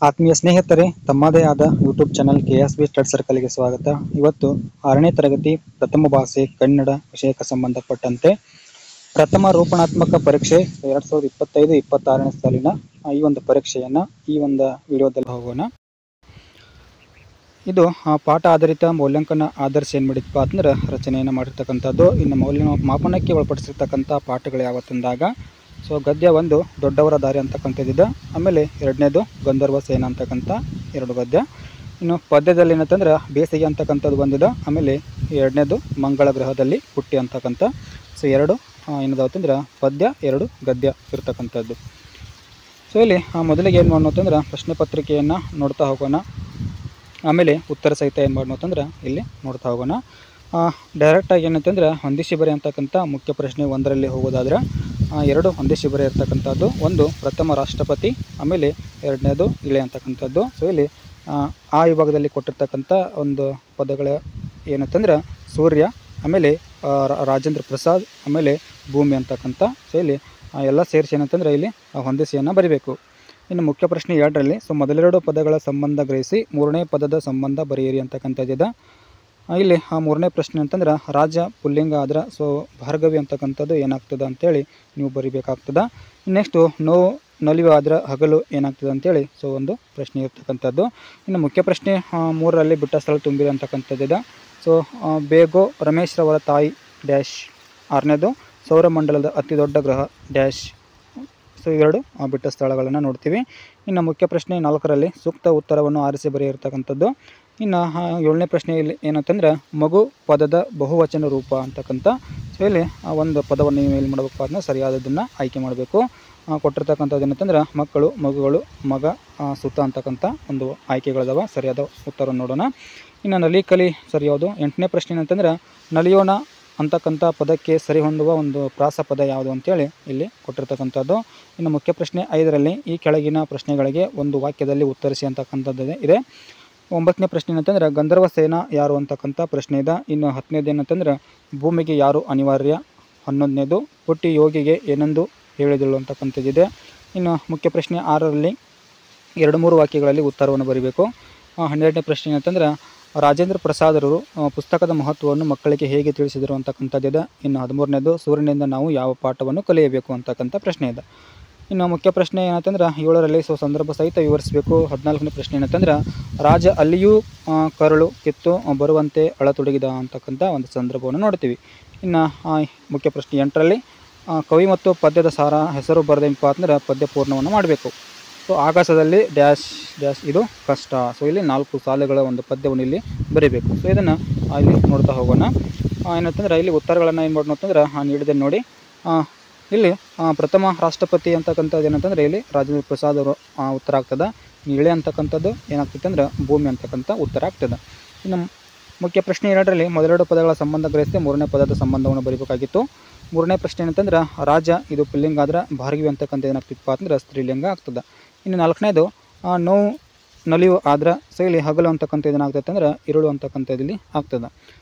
ಆತ್ಮೀಯ ಸ್ನೇಹಿತರೆ, ತಮ್ಮದೇ ಆದ ಯೂಟ್ಯೂಬ್ ಚಾನಲ್ KSB ಸ್ಟಡಿ ಸರ್ಕಲ್ಗೆ ಸ್ವಾಗತ. ಇವತ್ತು 6ನೇ ತರಗತಿ ಪ್ರಥಮ ಭಾಷೆ ಕನ್ನಡ ವಿಷಯಕ್ಕೆ ಸಂಬಂಧಪಟ್ಟಂತೆ ಪ್ರಥಮ ರೂಪಣಾತ್ಮಕ ಪರೀಕ್ಷೆ 2025-26ನೇ ಸಾಲಿನ ಈ ಒಂದು ಪರೀಕ್ಷೆಯನ್ನು ಈ ಒಂದು ವಿಡಿಯೋದಲ್ಲಿ ಹೋಗೋಣ. ಇದು ಪಾಠ ಆಧಾರಿತ ಮೌಲ್ಯಾಂಕನ ಆಧರಿಸಿ ಏನು ಮಾಡಿದಪ್ಪ ಅಂತಂದ್ರೆ ರಚನೆಯನ್ನು ಮಾಡಿರ್ತಕ್ಕಂಥದ್ದು. ಇನ್ನು ಮಾಪನಕ್ಕೆ ಒಳಪಡಿಸಿರ್ತಕ್ಕಂಥ ಪಾಠಗಳು ಯಾವತ್ತಂದಾಗ ಗದ್ಯ 1 ದೊಡ್ಡವರ ದಾರಿ ಅಂತಕ್ಕಂಥದ್ದಿದೆ. ಆಮೇಲೆ 2ನೇದು ಗಂಧರ್ವ ಸೇನ ಅಂತಕ್ಕಂಥ 2 ಗದ್ಯ. ಇನ್ನು ಪದ್ಯದಲ್ಲಿ ಏನಂತಂದ್ರೆ ಬೇಸಿಗೆ ಅಂತಕ್ಕಂಥದ್ದು ಬಂದಿದೆ. ಆಮೇಲೆ 2ನೇದು ಮಂಗಳ ಗ್ರಹದಲ್ಲಿ ಹುಟ್ಟಿ ಅಂತಕ್ಕಂಥ 2 ಏನದಾವತ್ತಂದ್ರೆ ಪದ್ಯ 2 ಗದ್ಯ ಇರ್ತಕ್ಕಂಥದ್ದು. ಇಲ್ಲಿ ಮೊದಲಿಗೆ ಏನು ಮಾಡೋಣ ಅಂತಂದ್ರೆ ಪ್ರಶ್ನೆ ಪತ್ರಿಕೆಯನ್ನು ನೋಡ್ತಾ ಹೋಗೋಣ. ಆಮೇಲೆ ಉತ್ತರ ಸಹಿತ ಏನು ಮಾಡೋಣ ಅಂತಂದ್ರೆ ಇಲ್ಲಿ ನೋಡ್ತಾ ಹೋಗೋಣ. ಡೈರೆಕ್ಟಾಗಿ ಏನಂತಂದ್ರೆ ಹೊಂದಿಸಿ ಬರೆ ಅಂತಕ್ಕಂಥ ಮುಖ್ಯ ಪ್ರಶ್ನೆ 1ರಲ್ಲಿ ಹೋಗೋದಾದ್ರೆ 2 ಹೊಂದಿಸಿ ಬರೆ ಇರ್ತಕ್ಕಂಥದ್ದು. 1 ಪ್ರಥಮ ರಾಷ್ಟ್ರಪತಿ, ಆಮೇಲೆ 2ನೇದು ಇಳೆ ಅಂತಕ್ಕಂಥದ್ದು. ಇಲ್ಲಿ ಆ ವಿಭಾಗದಲ್ಲಿ ಕೊಟ್ಟಿರ್ತಕ್ಕಂಥ ಒಂದು ಪದಗಳು ಏನಂತಂದ್ರೆ ಸೂರ್ಯ, ಆಮೇಲೆ ರಾಜೇಂದ್ರ ಪ್ರಸಾದ್, ಆಮೇಲೆ ಭೂಮಿ ಅಂತಕ್ಕಂಥ. ಇಲ್ಲಿ ಎಲ್ಲ ಸೇರಿಸಿ ಏನಂತಂದ್ರೆ ಇಲ್ಲಿ ಹೊಂದಿಸಿಯನ್ನು ಬರೀಬೇಕು. ಇನ್ನು ಮುಖ್ಯ ಪ್ರಶ್ನೆ 2ರಲ್ಲಿ ಮೊದಲೆರಡು ಪದಗಳ ಸಂಬಂಧ ಗ್ರಹಿಸಿ 3ನೇ ಪದದ ಸಂಬಂಧ ಬರೆಯಿರಿ ಅಂತಕ್ಕಂಥದ್ದಿದೆ. ಇಲ್ಲಿ 3ನೇ ಪ್ರಶ್ನೆ ಅಂತಂದ್ರೆ ರಾಜ ಪುಲ್ಲಿಂಗ ಆದ್ರೆ ಭಾರ್ಗವಿ ಅಂತಕ್ಕಂಥದ್ದು ಏನಾಗ್ತದೆ ಅಂತೇಳಿ ನೀವು ಬರಿಬೇಕಾಗ್ತದೆ. ನೆಕ್ಸ್ಟು ನಲಿವು ಆದ್ರೆ ಹಗಲು ಏನಾಗ್ತದೆ ಅಂತೇಳಿ ಒಂದು ಪ್ರಶ್ನೆ ಇರ್ತಕ್ಕಂಥದ್ದು. ಇನ್ನು ಮುಖ್ಯ ಪ್ರಶ್ನೆ 3ರಲ್ಲಿ ಬಿಟ್ಟ ಸ್ಥಳ ತುಂಬಿರಿ ಅಂತಕ್ಕಂಥದ್ದಿದೆ. ಬೇಗೋ ರಮೇಶ್ರವರ ತಾಯಿ ಡ್ಯಾಶ್. 6ನೇದು ಸೌರಮಂಡಲದ ಅತಿ ದೊಡ್ಡ ಗ್ರಹ ಡ್ಯಾಶ್. 2 ಬಿಟ್ಟ ಸ್ಥಳಗಳನ್ನು ನೋಡ್ತೀವಿ. ಇನ್ನು ಮುಖ್ಯ ಪ್ರಶ್ನೆ 4ರಲ್ಲಿ ಸೂಕ್ತ ಉತ್ತರವನ್ನು ಆರಿಸಿ ಬರೆಯಿರ್ತಕ್ಕಂಥದ್ದು. ಇನ್ನು 7ನೇ ಪ್ರಶ್ನೆಯಲ್ಲಿ ಏನಂತಂದ್ರೆ ಮಗು ಪದದ ಬಹುವಚನ ರೂಪ ಅಂತಕ್ಕಂಥ. ಇಲ್ಲಿ ಒಂದು ಪದವನ್ನು ನೀವು ಏನು ಮಾಡಬೇಕು ಅದನ್ನ ಸರಿಯಾದದನ್ನು ಆಯ್ಕೆ ಮಾಡಬೇಕು. ಕೊಟ್ಟಿರ್ತಕ್ಕಂಥದ್ದು ಏನಂತಂದ್ರೆ ಮಕ್ಕಳು, ಮಗುಗಳು, ಮಗ, ಸುತ್ತ ಅಂತಕ್ಕಂಥ ಒಂದು ಆಯ್ಕೆಗಳಿದಾವೆ. ಸರಿಯಾದ ಉತ್ತರವನ್ನು ನೋಡೋಣ. ಇನ್ನು ನಲಿ ಕಲಿ ಸರಿ ಯಾವುದು. 8ನೇ ಪ್ರಶ್ನೆ ಏನಂತಂದ್ರೆ ನಲಿಯೋಣ ಅಂತಕ್ಕಂಥ ಪದಕ್ಕೆ ಸರಿ ಹೊಂದುವ ಒಂದು ಪ್ರಾಸ ಪದ ಯಾವುದು ಅಂತೇಳಿ ಇಲ್ಲಿ ಕೊಟ್ಟಿರ್ತಕ್ಕಂಥದ್ದು. ಇನ್ನು ಮುಖ್ಯ ಪ್ರಶ್ನೆ 5ರಲ್ಲಿ ಈ ಕೆಳಗಿನ ಪ್ರಶ್ನೆಗಳಿಗೆ ಒಂದು ವಾಕ್ಯದಲ್ಲಿ ಉತ್ತರಿಸಿ ಅಂತಕ್ಕಂಥದ್ದು ಇದೆ. 9ನೇ ಪ್ರಶ್ನೆ ಏನಂತಂದ್ರೆ ಗಂಧರ್ವ ಸೇನ ಯಾರು ಅಂತಕ್ಕಂಥ ಪ್ರಶ್ನೆ ಇದೆ. ಇನ್ನು 10ನೇದು ಏನಂತಂದ್ರೆ ಭೂಮಿಗೆ ಯಾರು ಅನಿವಾರ್ಯ. 11ನೇದು ಹುಟ್ಟಿ ಯೋಗಿಗೆ ಏನೆಂದು ಹೇಳಿದಳು ಅಂತಕ್ಕಂಥದ್ದಿದೆ. ಇನ್ನು ಮುಖ್ಯ ಪ್ರಶ್ನೆ 6ರಲ್ಲಿ 2-3 ವಾಕ್ಯಗಳಲ್ಲಿ ಉತ್ತರವನ್ನು ಬರೀಬೇಕು. 12ನೇ ಪ್ರಶ್ನೆ ಏನಂತಂದ್ರೆ ರಾಜೇಂದ್ರ ಪ್ರಸಾದರವರು ಪುಸ್ತಕದ ಮಹತ್ವವನ್ನು ಮಕ್ಕಳಿಗೆ ಹೇಗೆ ತಿಳಿಸಿದರು ಅಂತಕ್ಕಂಥದ್ದಿದೆ. ಇನ್ನು 13ನೇದು ಸೂರ್ಯನಿಂದ ನಾವು ಯಾವ ಪಾಠವನ್ನು ಕಲಿಯಬೇಕು ಅಂತಕ್ಕಂಥ ಪ್ರಶ್ನೆ ಇದೆ. ಇನ್ನು ಮುಖ್ಯ ಪ್ರಶ್ನೆ ಏನಂತಂದ್ರೆ 7ರಲ್ಲಿ ಸಂದರ್ಭ ಸಹಿತ ವಿವರಿಸಬೇಕು. 14ನೇ ಪ್ರಶ್ನೆ ಏನಂತಂದ್ರೆ ರಾಜ ಅಲ್ಲಿಯೂ ಕರುಳು ಕಿತ್ತು ಬರುವಂತೆ ಅಳತೊಡಗಿದ ಅಂತಕ್ಕಂಥ ಒಂದು ಸಂದರ್ಭವನ್ನು ನೋಡ್ತೀವಿ. ಇನ್ನು ಮುಖ್ಯ ಪ್ರಶ್ನೆ 8ರಲ್ಲಿ ಕವಿ ಮತ್ತು ಪದ್ಯದ ಸಾರ ಹೆಸರು ಬರೆದಪ್ಪ ಅಂದ್ರೆ ಪದ್ಯ ಪೂರ್ಣವನ್ನು ಮಾಡಬೇಕು. ಆಕಾಶದಲ್ಲಿ ಡ್ಯಾಶ್ ಡ್ಯಾಶ್ ಇದು ಕಷ್ಟ. ಇಲ್ಲಿ 4 ಸಾಲುಗಳ ಒಂದು ಪದ್ಯವನ್ನು ಇಲ್ಲಿ ಬರೀಬೇಕು. ಇದನ್ನು ಇಲ್ಲಿ ನೋಡ್ತಾ ಹೋಗೋಣ. ಏನಂತಂದ್ರೆ ಇಲ್ಲಿ ಉತ್ತರಗಳನ್ನು ಏನು ಮಾಡೋಣ ಅಂತಂದ್ರೆ ನೀಡಿದೆ ನೋಡಿ. ಇಲ್ಲಿ ಪ್ರಥಮ ರಾಷ್ಟ್ರಪತಿ ಅಂತಕ್ಕಂಥದ್ದು ಏನಂತಂದ್ರೆ ಇಲ್ಲಿ ರಾಜೇಂದ್ರ ಪ್ರಸಾದ್ ಅವರು ಉತ್ತರ ಆಗ್ತದೆ. ಇಳೆ ಅಂತಕ್ಕಂಥದ್ದು ಏನಾಗ್ತೈತೆ ಅಂದ್ರೆ ಭೂಮಿ ಅಂತಕ್ಕಂಥ ಉತ್ತರ ಆಗ್ತದೆ. ಇನ್ನು ಮುಖ್ಯ ಪ್ರಶ್ನೆ 2ರಲ್ಲಿ ಮೊದಲೆರಡು ಪದಗಳ ಸಂಬಂಧ ಗ್ರಹಿಸಿ 3ನೇ ಪದದ ಸಂಬಂಧವನ್ನು ಬರೀಬೇಕಾಗಿತ್ತು. 3ನೇ ಪ್ರಶ್ನೆ ಏನಂತಂದ್ರೆ ರಾಜ ಇದು ಪುಲ್ಲಿಂಗ ಆದ್ರೆ ಭಾರ್ಗವಿ ಅಂತಕ್ಕಂಥ ಏನಾಗ್ತಿತ್ತಪ್ಪ ಅಂದ್ರೆ ಸ್ತ್ರೀಲಿಂಗ ಆಗ್ತದೆ. ಇನ್ನು 4ನೇದು ನಲಿವು ಆದ್ರೆ ಇಲ್ಲಿ ಹಗಲು ಅಂತಕ್ಕಂಥ ಏನಾಗ್ತೈತೆ ಅಂದ್ರೆ ಇರುಳು ಅಂತಕ್ಕಂಥದ್ದಲ್ಲಿ ಆಗ್ತದೆ.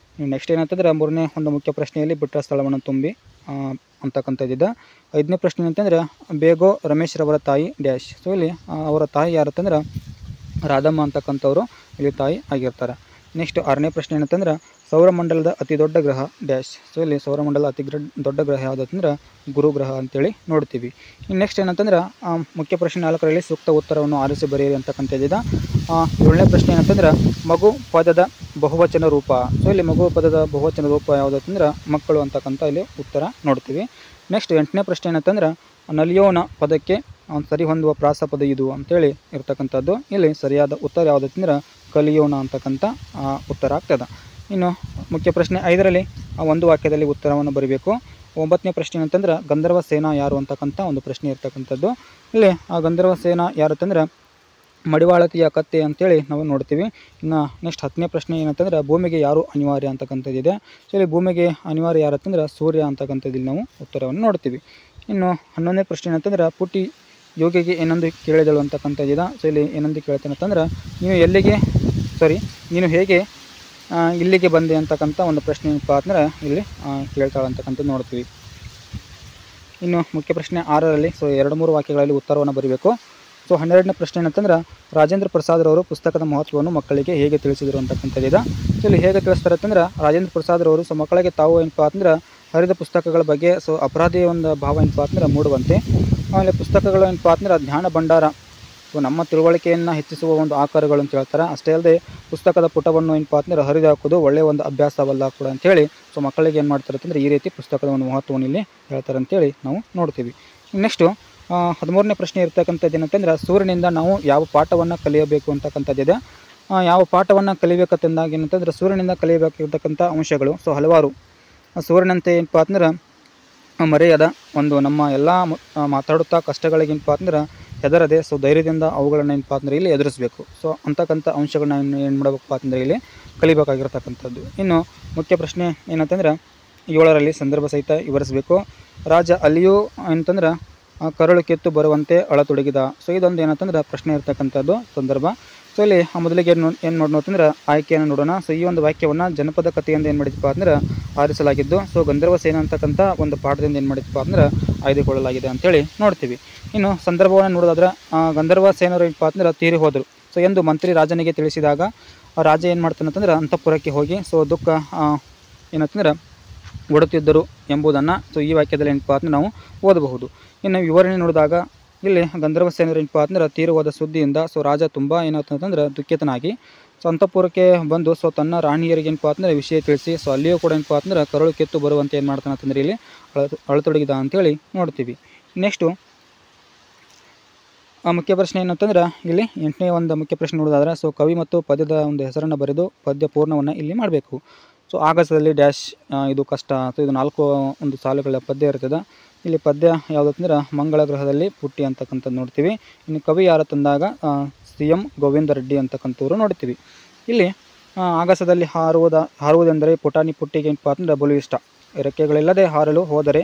ನೆಕ್ಸ್ಟ್ ಏನಂತಂದ್ರೆ 3ನೇ ಒಂದು ಮುಖ್ಯ ಪ್ರಶ್ನೆಯಲ್ಲಿ ಬಿಟ್ಟ ಸ್ಥಳವನ್ನು ತುಂಬಿ ಅಂತಕ್ಕಂಥದ್ದಿದೆ. 5ನೇ ಪ್ರಶ್ನೆ ಏನಂತಂದ್ರೆ ಬೇಗೋ ರಮೇಶ್ರವರ ತಾಯಿ ಡ್ಯಾಶ್. ಇಲ್ಲಿ ಅವರ ತಾಯಿ ಯಾರತ್ತಂದ್ರೆ ರಾಧಮ್ಮ ಅಂತಕ್ಕಂಥವ್ರು ಇಲ್ಲಿ ತಾಯಿ ಆಗಿರ್ತಾರೆ. ನೆಕ್ಸ್ಟ್ 6ನೇ ಪ್ರಶ್ನೆ ಏನಂತಂದ್ರೆ ಸೌರಮಂಡಲದ ಅತಿ ದೊಡ್ಡ ಗ್ರಹ ಡ್ಯಾಶ್. ಇಲ್ಲಿ ಸೌರಮಂಡಲ ಅತಿ ದೊಡ್ಡ ಗ್ರಹ ಯಾವುದಂದ್ರೆ ಗುರು ಗ್ರಹ ಅಂತೇಳಿ ನೋಡ್ತೀವಿ. ಇನ್ನು ನೆಕ್ಸ್ಟ್ ಏನಂತಂದ್ರೆ ಮುಖ್ಯ ಪ್ರಶ್ನೆ 4ರಲ್ಲಿ ಸೂಕ್ತ ಉತ್ತರವನ್ನು ಆರಿಸಿ ಬರೆಯಿರಿ ಅಂತಕ್ಕಂಥದ್ದಿದೆ. 7ನೇ ಪ್ರಶ್ನೆ ಏನಂತಂದ್ರೆ ಮಗು ಪದದ ಬಹುವಚನ ರೂಪ. ಇಲ್ಲಿ ಮಗು ಪದದ ಬಹುವಚನ ರೂಪ ಯಾವುದಂದ್ರೆ ಮಕ್ಕಳು ಅಂತಕ್ಕಂಥ ಇಲ್ಲಿ ಉತ್ತರ ನೋಡ್ತೀವಿ. ನೆಕ್ಸ್ಟ್ 8ನೇ ಪ್ರಶ್ನೆ ಏನಂತಂದ್ರೆ ನಲಿಯೋಣ ಪದಕ್ಕೆ ಸರಿ ಹೊಂದುವ ಪ್ರಾಸ ಪದ ಇದು ಅಂತೇಳಿ ಇರ್ತಕ್ಕಂಥದ್ದು. ಇಲ್ಲಿ ಸರಿಯಾದ ಉತ್ತರ ಯಾವುದಂದ್ರೆ ಕಲಿಯೋಣ ಅಂತಕ್ಕಂಥ ಉತ್ತರ ಆಗ್ತದೆ. ಇನ್ನು ಮುಖ್ಯ ಪ್ರಶ್ನೆ 5ರಲ್ಲಿ ಒಂದು ವಾಕ್ಯದಲ್ಲಿ ಉತ್ತರವನ್ನು ಬರೀಬೇಕು. 9ನೇ ಪ್ರಶ್ನೆ ಏನಂತಂದ್ರೆ ಗಂಧರ್ವ ಸೇನಾ ಯಾರು ಅಂತಕ್ಕಂಥ ಒಂದು ಪ್ರಶ್ನೆ ಇರ್ತಕ್ಕಂಥದ್ದು. ಇಲ್ಲಿ ಗಂಧರ್ವ ಸೇನಾ ಯಾರು ಅಂತಂದ್ರೆ ಮಡಿವಾಳತಿಯ ಕತ್ತೆ ಅಂತೇಳಿ ನಾವು ನೋಡ್ತೀವಿ. ಇನ್ನು ನೆಕ್ಸ್ಟ್ 10ನೇ ಪ್ರಶ್ನೆ ಏನಂತಂದ್ರೆ ಭೂಮಿಗೆ ಯಾರು ಅನಿವಾರ್ಯ ಅಂತಕ್ಕಂಥದ್ದಿದೆ. ಇಲ್ಲಿ ಭೂಮಿಗೆ ಅನಿವಾರ್ಯ ಯಾರತ್ತಂದ್ರೆ ಸೂರ್ಯ ಅಂತಕ್ಕಂಥದ್ದಿಲ್ಲಿ ನಾವು ಉತ್ತರವನ್ನು ನೋಡ್ತೀವಿ. ಇನ್ನು 11ನೇ ಪ್ರಶ್ನೆ ಏನಂತಂದ್ರೆ ಪುಟಿ ಯೋಗಿಗೆ ಏನೆಂದು ಕೇಳಿದಳು ಅಂತಕ್ಕಂಥದ್ದಿದೆ. ಇಲ್ಲಿ ಏನೆಂದು ಕೇಳ್ತೇನೆ ಅಂತಂದ್ರೆ ನೀವು ಎಲ್ಲಿಗೆ ನೀನು ಹೇಗೆ ಇಲ್ಲಿಗೆ ಬಂದೆ ಅಂತಕ್ಕಂಥ ಒಂದು ಪ್ರಶ್ನೆ ಏನಪ್ಪ ಅಂದ್ರೆ ಇಲ್ಲಿ ಕೇಳ್ತಾಳೆ ಅಂತಕ್ಕಂಥದ್ದು ನೋಡ್ತೀವಿ. ಇನ್ನು ಮುಖ್ಯ ಪ್ರಶ್ನೆ 6ರಲ್ಲಿ 2-3 ವಾಕ್ಯಗಳಲ್ಲಿ ಉತ್ತರವನ್ನು ಬರೀಬೇಕು. 12ನೇ ಪ್ರಶ್ನೆ ಏನಂತಂದ್ರೆ ರಾಜೇಂದ್ರ ಪ್ರಸಾದ್ರವರು ಪುಸ್ತಕದ ಮಹತ್ವವನ್ನು ಮಕ್ಕಳಿಗೆ ಹೇಗೆ ತಿಳಿಸಿದರು ಅಂತಕ್ಕಂಥದ್ದಿದೆ. ಇಲ್ಲಿ ಹೇಗೆ ತಿಳಿಸ್ತಾರೆ ಅಂತಂದ್ರೆ ರಾಜೇಂದ್ರ ಪ್ರಸಾದ್ರವರು ಮಕ್ಕಳಿಗೆ ತಾವು ಏನಪ್ಪ ಅಂದ್ರೆ ಹರಿದ ಪುಸ್ತಕಗಳ ಬಗ್ಗೆ ಅಪರಾಧಿಯ ಒಂದು ಭಾವ ಏನಪ್ಪ ಅಂದ್ರೆ ಮೂಡುವಂತೆ, ಆಮೇಲೆ ಪುಸ್ತಕಗಳು ಏನಪ್ಪ ಅಂದ್ರೆ ಜ್ಞಾನ ಭಂಡಾರ, ನಮ್ಮ ತಿಳುವಳಿಕೆಯನ್ನು ಹೆಚ್ಚಿಸುವ ಒಂದು ಆಕಾರಗಳು ಅಂತ ಹೇಳ್ತಾರೆ. ಅಷ್ಟೇ ಅಲ್ಲದೆ ಪುಸ್ತಕದ ಪುಟವನ್ನು ಏನಪ್ಪ ಅಂದ್ರೆ ಹರಿದು ಹಾಕೋದು ಒಳ್ಳೆಯ ಒಂದು ಅಭ್ಯಾಸವಲ್ಲ ಕೂಡ ಅಂಥೇಳಿ ಮಕ್ಕಳಿಗೆ ಏನು ಮಾಡ್ತಾರೆ ಅಂತಂದರೆ ಈ ರೀತಿ ಪುಸ್ತಕದ ಒಂದು ಮಹತ್ವವನ್ನು ಇಲ್ಲಿ ಹೇಳ್ತಾರೆ ಅಂತೇಳಿ ನಾವು ನೋಡ್ತೀವಿ. ನೆಕ್ಸ್ಟು 13ನೇ ಪ್ರಶ್ನೆ ಇರ್ತಕ್ಕಂಥದ್ದು ಏನಂತಂದ್ರೆ ಸೂರ್ಯನಿಂದ ನಾವು ಯಾವ ಪಾಠವನ್ನು ಕಲಿಯಬೇಕು ಅಂತಕ್ಕಂಥದ್ದಿದೆ. ಯಾವ ಪಾಠವನ್ನು ಕಲಿಬೇಕಂತಂದಾಗ ಏನಂತಂದ್ರೆ ಸೂರ್ಯನಿಂದ ಕಲಿಯಬೇಕಿರ್ತಕ್ಕಂಥ ಅಂಶಗಳು ಹಲವಾರು. ಸೂರ್ಯನಂತೆ ಏನಪ್ಪ ಅಂದ್ರೆ ಮರೆಯದ ಒಂದು ನಮ್ಮ ಎಲ್ಲ ಮಾತಾಡುತ್ತಾ ಕಷ್ಟಗಳಿಗೇನಪ್ಪ ಅಂದ್ರೆ ಹೆದರದೆ ಧೈರ್ಯದಿಂದ ಅವುಗಳನ್ನ ಏನಪ್ಪ ಅಂದ್ರೆ ಇಲ್ಲಿ ಎದುರಿಸಬೇಕು. ಅಂತಕ್ಕಂಥ ಅಂಶಗಳನ್ನ ಏನು ಮಾಡಬೇಕಪ್ಪ ಅಂತಂದರೆ ಇಲ್ಲಿ ಕಲಿಬೇಕಾಗಿರ್ತಕ್ಕಂಥದ್ದು. ಇನ್ನು ಮುಖ್ಯ ಪ್ರಶ್ನೆ ಏನಂತಂದ್ರೆ 7ರಲ್ಲಿ ಸಂದರ್ಭ ಸಹಿತ ವಿವರಿಸಬೇಕು. ರಾಜ ಅಲ್ಲಿಯೂ ಏನಂತಂದ್ರೆ ಕರಳು ಕೆತ್ತು ಬರುವಂತೆ ಅಳತೊಡಗಿದ. ಇದೊಂದು ಏನಂತಂದ್ರೆ ಪ್ರಶ್ನೆ ಇರ್ತಕ್ಕಂಥದ್ದು ಸಂದರ್ಭ. ಇಲ್ಲಿ ಮೊದಲಿಗೆ ಏನು ನೋಡೋಣ ಅಂತಂದ್ರೆ ಆಯ್ಕೆಯನ್ನು ನೋಡೋಣ. ಈ ಒಂದು ವಾಕ್ಯವನ್ನು ಜನಪದ ಕಥೆಯಿಂದ ಏನು ಮಾಡಿದಪ್ಪ ಅಂದ್ರೆ ಆರಿಸಲಾಗಿದ್ದು ಗಂಧರ್ವ ಸೇನೆ ಅಂತಕ್ಕಂಥ ಒಂದು ಪಾಠದಿಂದ ಏನು ಮಾಡಿದಪ್ಪ ಅಂದ್ರೆ ಆಯ್ದುಕೊಳ್ಳಲಾಗಿದೆ ಅಂತೇಳಿ ನೋಡ್ತೀವಿ. ಇನ್ನು ಸಂದರ್ಭವನ್ನು ನೋಡೋದಾದ್ರೆ ಗಂಧರ್ವ ಸೇನರು ಏನಪ್ಪ ಅಂದ್ರೆ ತೀರಿ ಹೋದರು ಎಂದು ಮಂತ್ರಿ ರಾಜನಿಗೆ ತಿಳಿಸಿದಾಗ ರಾಜ ಏನು ಮಾಡ್ತಾನೆ ಅಂತಂದ್ರೆ ಅಂತಃಪುರಕ್ಕೆ ಹೋಗಿ ದುಃಖ ಏನಂತಂದ್ರೆ ಒಡುತ್ತಿದ್ದರು ಎಂಬುದನ್ನು ಈ ವಾಕ್ಯದಲ್ಲಿ ಏನಪ್ಪ ಅಂದ್ರೆ ನಾವು ಓದಬಹುದು. ಇನ್ನು ವಿವರಣೆ ನೋಡಿದಾಗ ಇಲ್ಲಿ ಗಂಧರ್ವ ಸೇನರು ಏನಪ್ಪ ಅಂದ್ರೆ ತೀರುವಾದ ಸುದ್ದಿಯಿಂದ ರಾಜ ತುಂಬ ಏನಾಗ್ತಂತಂದ್ರೆ ದುಃಖಿತನಾಗಿ ಅಂತಃಪುರಕ್ಕೆ ಬಂದು ತನ್ನ ರಾಣಿಯರಿಗೆ ಏನಪ್ಪ ಅಂದ್ರೆ ವಿಷಯ ತಿಳಿಸಿ ಅಲ್ಲಿಯೂ ಕೂಡ ಏನಪ್ಪ ಅಂದ್ರೆ ಕರಳು ಕೆತ್ತು ಬರುವಂತೆ ಏನು ಮಾಡ್ತಾನೆ ಅಂತಂದ್ರೆ ಇಲ್ಲಿ ಅಳತೊಡಗಿದ ಅಂತೇಳಿ ನೋಡ್ತೀವಿ. ನೆಕ್ಸ್ಟು ಮುಖ್ಯ ಪ್ರಶ್ನೆ ಏನಂತಂದ್ರೆ ಇಲ್ಲಿ 8ನೇ ಒಂದು ಮುಖ್ಯ ಪ್ರಶ್ನೆ ನೋಡೋದಾದ್ರೆ ಕವಿ ಮತ್ತು ಪದ್ಯದ ಒಂದು ಹೆಸರನ್ನು ಬರೆದು ಪದ್ಯ ಪೂರ್ಣವನ್ನು ಇಲ್ಲಿ ಮಾಡಬೇಕು. ಆಗಸದಲ್ಲಿ ಡ್ಯಾಶ್ ಇದು ಕಷ್ಟ. ಇದು 4 ಒಂದು ಸಾಲುಗಳ ಪದ್ಯ ಇರ್ತದೆ. ಇಲ್ಲಿ ಪದ್ಯ ಯಾವುದಂತಂದ್ರೆ ಮಂಗಳ ಗ್ರಹದಲ್ಲಿ ಪುಟ್ಟಿ ಅಂತಕ್ಕಂಥದ್ದು ನೋಡ್ತೀವಿ. ಇನ್ನು ಕವಿ ಯಾರು ತಂದಾಗ CM ಗೋವಿಂದ ರೆಡ್ಡಿ ಅಂತಕ್ಕಂಥವ್ರು ನೋಡ್ತೀವಿ. ಇಲ್ಲಿ ಆಗಸದಲ್ಲಿ ಹಾರುವುದೆಂದರೆ ಪುಟಾಣಿ ಪುಟ್ಟಿಗೆ ಏನಪ್ಪ ಅಂದ್ರೆ ಬಲು ಇಷ್ಟ, ರೆಕ್ಕೆಗಳಿಲ್ಲದೆ ಹಾರಲು ಹೋದರೆ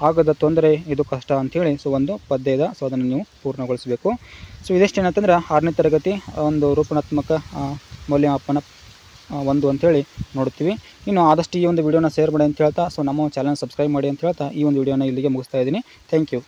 ಆಗದ ತೊಂದರೆ ಇದು ಕಷ್ಟ ಅಂಥೇಳಿ ಒಂದು ಪದ್ಯ ಇದೆ. ಅದನ್ನು ನೀವು ಪೂರ್ಣಗೊಳಿಸಬೇಕು. ಇದಿಷ್ಟು ಏನಂತಂದ್ರೆ 6ನೇ ತರಗತಿ ಒಂದು ರೂಪನಾತ್ಮಕ ಮೌಲ್ಯಮಾಪನ 1 ಅಂತೇಳಿ ನೋಡ್ತೀವಿ. ಇನ್ನು ಆದಷ್ಟು ಈ ಒಂದು ವಿಡಿಯೋನ ಶೇರ್ ಮಾಡಿ ಅಂತ ಹೇಳ್ತಾ ನಮ್ಮ ಚಾನಲ್ ಸಬ್ಸ್ಕ್ರೈಬ್ ಮಾಡಿ ಅಂತ ಹೇಳ್ತಾ ಈ ಒಂದು ವಿಡಿಯೋನ ಇಲ್ಲಿಗೆ ಮುಗಿಸ್ತಾ ಇದ್ದೀನಿ. Thank you.